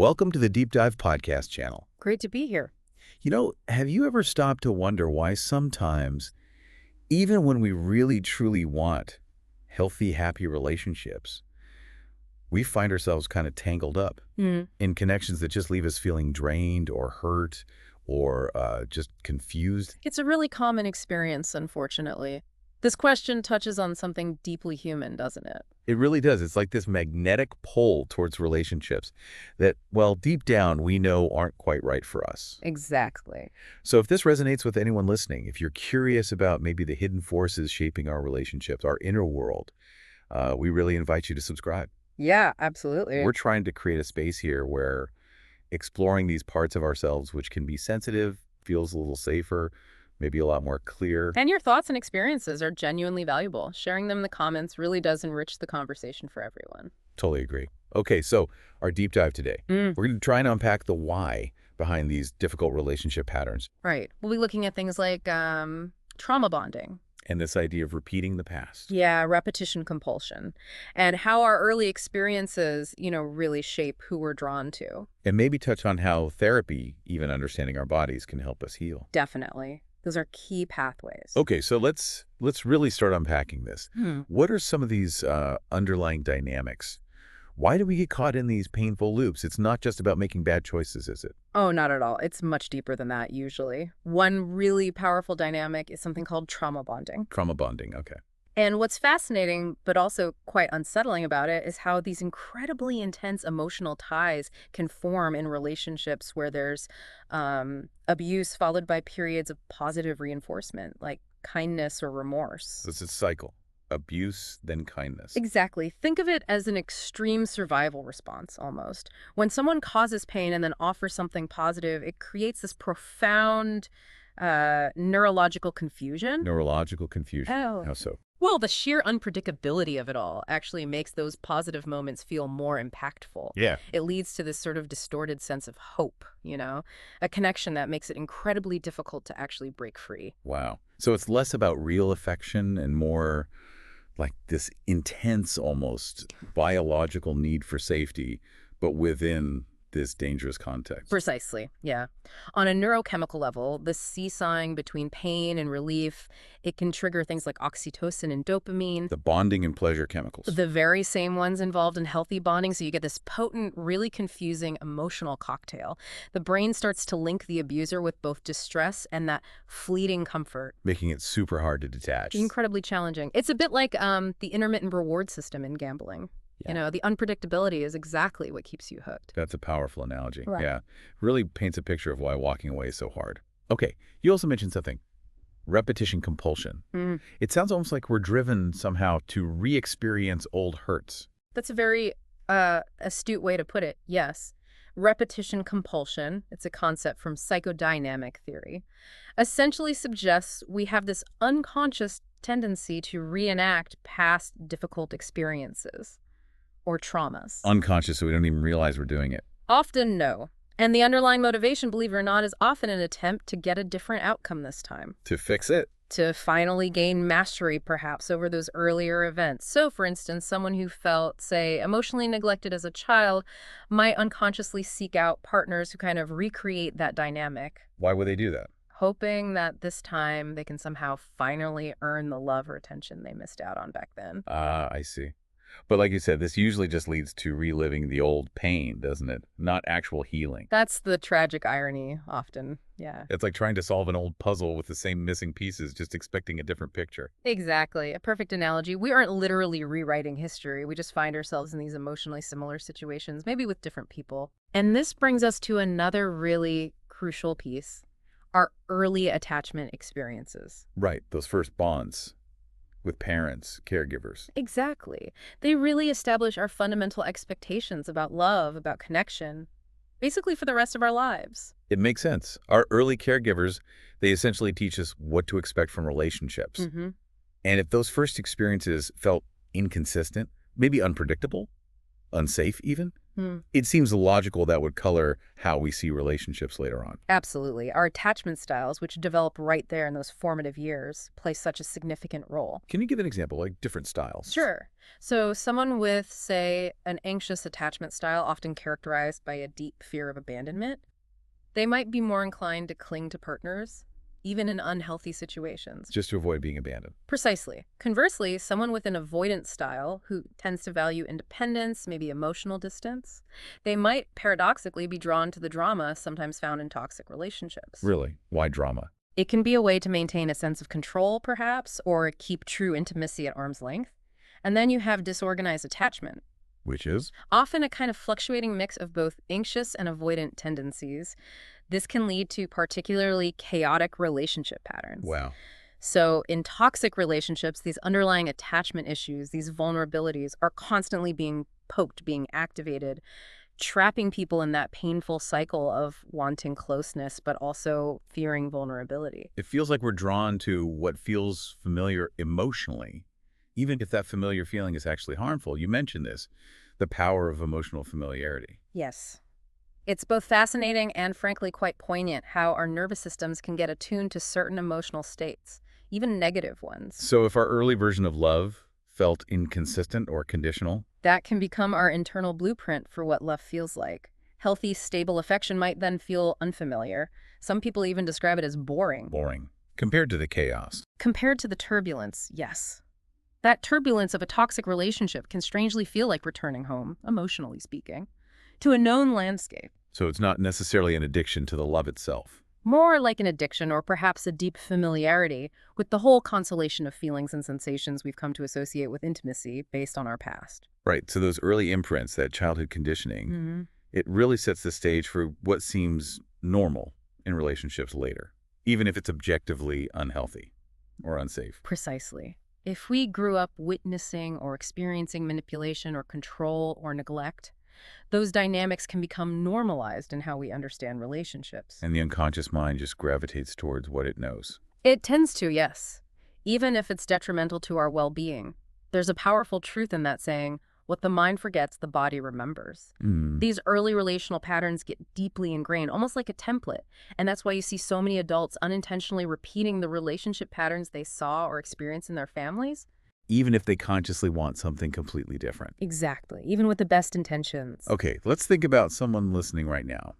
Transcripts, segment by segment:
welcome to the Deep Dive podcast channel. Great to be here. Have you ever stopped to wonder why sometimes, even when we really truly want healthy, happy relationships, we find ourselves kind of tangled up in connections that just leave us feeling drained or hurt or just confused? It's a really common experience, unfortunately. This question touches on something deeply human, doesn't it? It really does. It's like this magnetic pull towards relationships that, well, deep down, we know aren't quite right for us. Exactly. So if this resonates with anyone listening, if you're curious about maybe the hidden forces shaping our relationships, our inner world, we really invite you to subscribe. Yeah, absolutely. We're trying to create a space here where exploring these parts of ourselves, which can be sensitive, feels a little safer, maybe a lot more clear. And your thoughts and experiences are genuinely valuable. Sharing them in the comments really does enrich the conversation for everyone. Totally agree. Okay, so our deep dive today. We're going to try and unpack the why behind these difficult relationship patterns. Right. We'll be looking at things like trauma bonding. And this idea of repeating the past. Yeah, repetition compulsion. And how our early experiences, really shape who we're drawn to. And maybe touch on how therapy, even understanding our bodies, can help us heal. Definitely. Those are key pathways. Okay, so let's really start unpacking this. What are some of these underlying dynamics? Why do we get caught in these painful loops? It's not just about making bad choices, is it? Oh, not at all. It's much deeper than that, usually. One really powerful dynamic is something called trauma bonding. Trauma bonding, okay. And what's fascinating, but also quite unsettling about it, is how these incredibly intense emotional ties can form in relationships where there's abuse followed by periods of positive reinforcement, like kindness or remorse. So it's a cycle. Abuse, then kindness. Exactly. Think of it as an extreme survival response, almost. When someone causes pain and then offers something positive, it creates this profound neurological confusion. Neurological confusion. Oh. How so? Well, the sheer unpredictability of it all actually makes those positive moments feel more impactful. Yeah. It leads to this sort of distorted sense of hope, a connection that makes it incredibly difficult to actually break free. Wow. So it's less about real affection and more like this intense, almost biological need for safety, but within this dangerous context. Precisely, yeah. On a neurochemical level, the seesawing between pain and relief, it can trigger things like oxytocin and dopamine. The bonding and pleasure chemicals. The very same ones involved in healthy bonding, so you get this potent, really confusing emotional cocktail. The brain starts to link the abuser with both distress and that fleeting comfort. Making it super hard to detach. Incredibly challenging. It's a bit like the intermittent reward system in gambling. Yeah. The unpredictability is exactly what keeps you hooked. That's a powerful analogy. Right. Yeah. Really paints a picture of why walking away is so hard. Okay. You also mentioned something. Repetition compulsion. It sounds almost like we're driven somehow to re-experience old hurts. That's a very astute way to put it, yes. Repetition compulsion, it's a concept from psychodynamic theory, essentially suggests we have this unconscious tendency to reenact past difficult experiences or traumas. Unconscious, so we don't even realize we're doing it. Often no. And the underlying motivation, believe it or not, is often an attempt to get a different outcome this time. To fix it. To finally gain mastery, perhaps, over those earlier events. So, for instance, someone who felt, say, emotionally neglected as a child might unconsciously seek out partners who kind of recreate that dynamic. Why would they do that? Hoping that this time they can somehow finally earn the love or attention they missed out on back then. I see. But like you said, this usually just leads to reliving the old pain, doesn't it? Not actual healing. That's the tragic irony, often, yeah. It's like trying to solve an old puzzle with the same missing pieces, just expecting a different picture. Exactly. A perfect analogy. We aren't literally rewriting history. We just find ourselves in these emotionally similar situations, maybe with different people. And this brings us to another really crucial piece, our early attachment experiences. Right, those first bonds with parents, caregivers. Exactly. They really establish our fundamental expectations about love, about connection, basically for the rest of our lives. It makes sense. Our early caregivers, they essentially teach us what to expect from relationships. And if those first experiences felt inconsistent, maybe unpredictable, unsafe even, Hmm. It seems logical that would color how we see relationships later on. Absolutely. Our attachment styles, which develop right there in those formative years, play such a significant role. Can you give an example, like different styles? Sure. So, someone with, say, an anxious attachment style, often characterized by a deep fear of abandonment, they might be more inclined to cling to partners, even in unhealthy situations. Just to avoid being abandoned. Precisely. Conversely, someone with an avoidant style who tends to value independence, maybe emotional distance, they might paradoxically be drawn to the drama sometimes found in toxic relationships. Really? Why drama? It can be a way to maintain a sense of control, perhaps, or keep true intimacy at arm's length. And then you have disorganized attachment, Which is? often a kind of fluctuating mix of both anxious and avoidant tendencies. This can lead to particularly chaotic relationship patterns. Wow. So in toxic relationships, these underlying attachment issues, these vulnerabilities are constantly being poked, being activated, trapping people in that painful cycle of wanting closeness, but also fearing vulnerability. It feels like we're drawn to what feels familiar emotionally, even if that familiar feeling is actually harmful. You mentioned this, the power of emotional familiarity. Yes. It's both fascinating and frankly quite poignant how our nervous systems can get attuned to certain emotional states, even negative ones. So if our early version of love felt inconsistent or conditional, That can become our internal blueprint for what love feels like. Healthy, stable affection might then feel unfamiliar. Some people even describe it as boring. boring, compared to the chaos. Compared to the turbulence, yes. That turbulence of a toxic relationship can strangely feel like returning home, emotionally speaking, to a known landscape. So it's not necessarily an addiction to the love itself. More like an addiction or perhaps a deep familiarity with the whole constellation of feelings and sensations we've come to associate with intimacy based on our past. Right, so those early imprints, that childhood conditioning, it really sets the stage for what seems normal in relationships later, even if it's objectively unhealthy or unsafe. Precisely. If we grew up witnessing or experiencing manipulation or control or neglect, those dynamics can become normalized in how we understand relationships. And the unconscious mind just gravitates towards what it knows. It tends to, yes, even if it's detrimental to our well-being. There's a powerful truth in that saying, what the mind forgets, the body remembers. These early relational patterns get deeply ingrained, almost like a template. And that's why you see so many adults unintentionally repeating the relationship patterns they saw or experienced in their families. Even if they consciously want something completely different. Exactly, even with the best intentions. Okay, let's think about someone listening right now.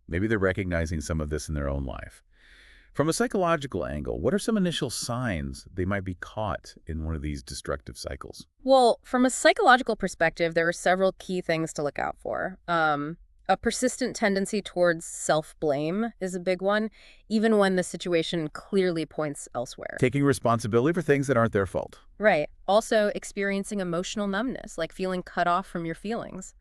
Maybe they're recognizing some of this in their own life. From a psychological angle, what are some initial signs they might be caught in one of these destructive cycles? Well, from a psychological perspective, there are several key things to look out for. A persistent tendency towards self-blame is a big one, even when the situation clearly points elsewhere. Taking responsibility for things that aren't their fault. Right. Also, experiencing emotional numbness, like feeling cut off from your feelings.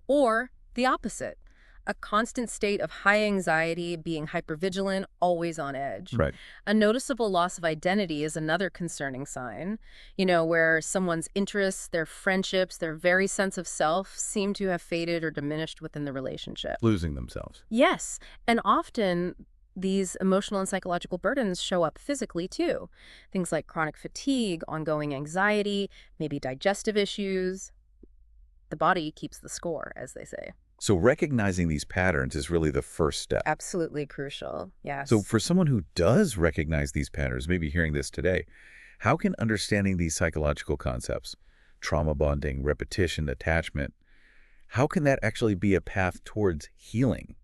Or the opposite, a constant state of high anxiety, being hypervigilant, always on edge. Right. A noticeable loss of identity is another concerning sign, where someone's interests, their friendships, their very sense of self seem to have faded or diminished within the relationship. Losing themselves. Yes, and often these emotional and psychological burdens show up physically too. Things like chronic fatigue, ongoing anxiety, maybe digestive issues. The body keeps the score, as they say. So recognizing these patterns is really the first step. Absolutely crucial, yes. So for someone who does recognize these patterns, maybe hearing this today, how can understanding these psychological concepts, trauma bonding, repetition, attachment, how can that actually be a path towards healing,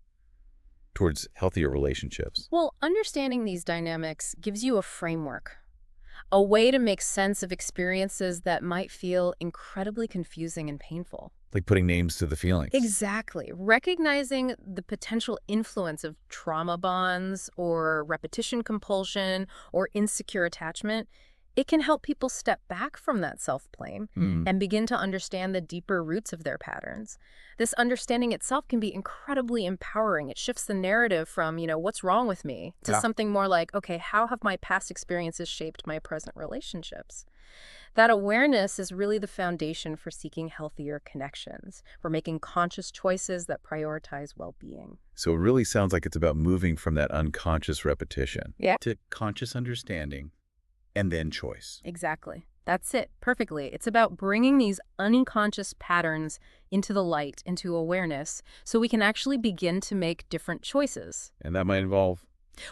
towards healthier relationships? Well, understanding these dynamics gives you a framework, a way to make sense of experiences that might feel incredibly confusing and painful. Like putting names to the feelings. Exactly. Recognizing the potential influence of trauma bonds or repetition compulsion or insecure attachment, it can help people step back from that self-blame and begin to understand the deeper roots of their patterns. This understanding itself can be incredibly empowering. It shifts the narrative from, what's wrong with me, to something more like, okay, how have my past experiences shaped my present relationships? That awareness is really the foundation for seeking healthier connections, for making conscious choices that prioritize well-being. So it really sounds like it's about moving from that unconscious repetition Yeah. to conscious understanding and then choice. Exactly. That's it, perfectly. It's about bringing these unconscious patterns into the light, into awareness, so we can actually begin to make different choices. And that might involve.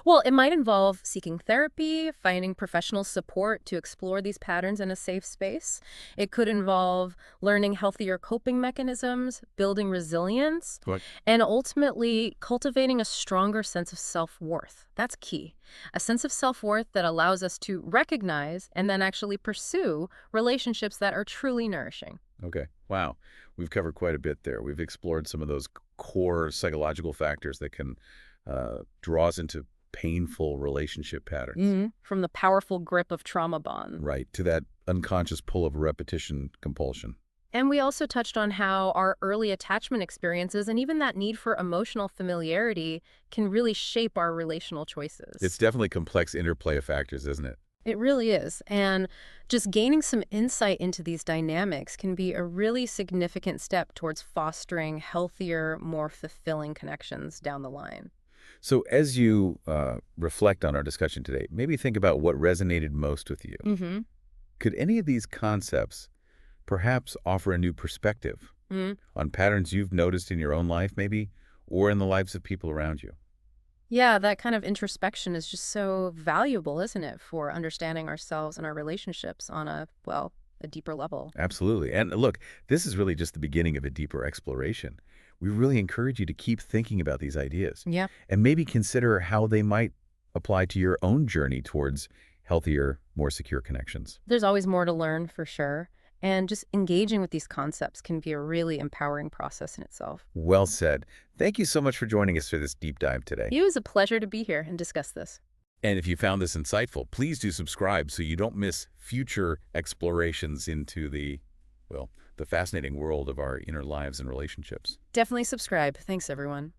Well, it might involve seeking therapy, finding professional support to explore these patterns in a safe space. It could involve learning healthier coping mechanisms, building resilience, What? and ultimately cultivating a stronger sense of self-worth. That's key. A sense of self-worth that allows us to recognize and then actually pursue relationships that are truly nourishing. Okay. Wow. We've covered quite a bit there. We've explored some of those core psychological factors that can draw us into painful relationship patterns. From the powerful grip of trauma bond. Right. To that unconscious pull of repetition compulsion. And we also touched on how our early attachment experiences and even that need for emotional familiarity can really shape our relational choices. It's definitely complex interplay of factors, isn't it? It really is. And just gaining some insight into these dynamics can be a really significant step towards fostering healthier, more fulfilling connections down the line. So as you reflect on our discussion today, maybe think about what resonated most with you. Mm-hmm. Could any of these concepts perhaps offer a new perspective on patterns you've noticed in your own life, maybe, or in the lives of people around you? Yeah, that kind of introspection is just so valuable, isn't it, for understanding ourselves and our relationships on a deeper level. Absolutely. And look, this is really just the beginning of a deeper exploration. We really encourage you to keep thinking about these ideas Yeah. and maybe consider how they might apply to your own journey towards healthier, more secure connections. There's always more to learn for sure. And just engaging with these concepts can be a really empowering process in itself. Well said. Thank you so much for joining us for this deep dive today. It was a pleasure to be here and discuss this. And if you found this insightful, please do subscribe so you don't miss future explorations into the fascinating world of our inner lives and relationships. Definitely subscribe. Thanks, everyone.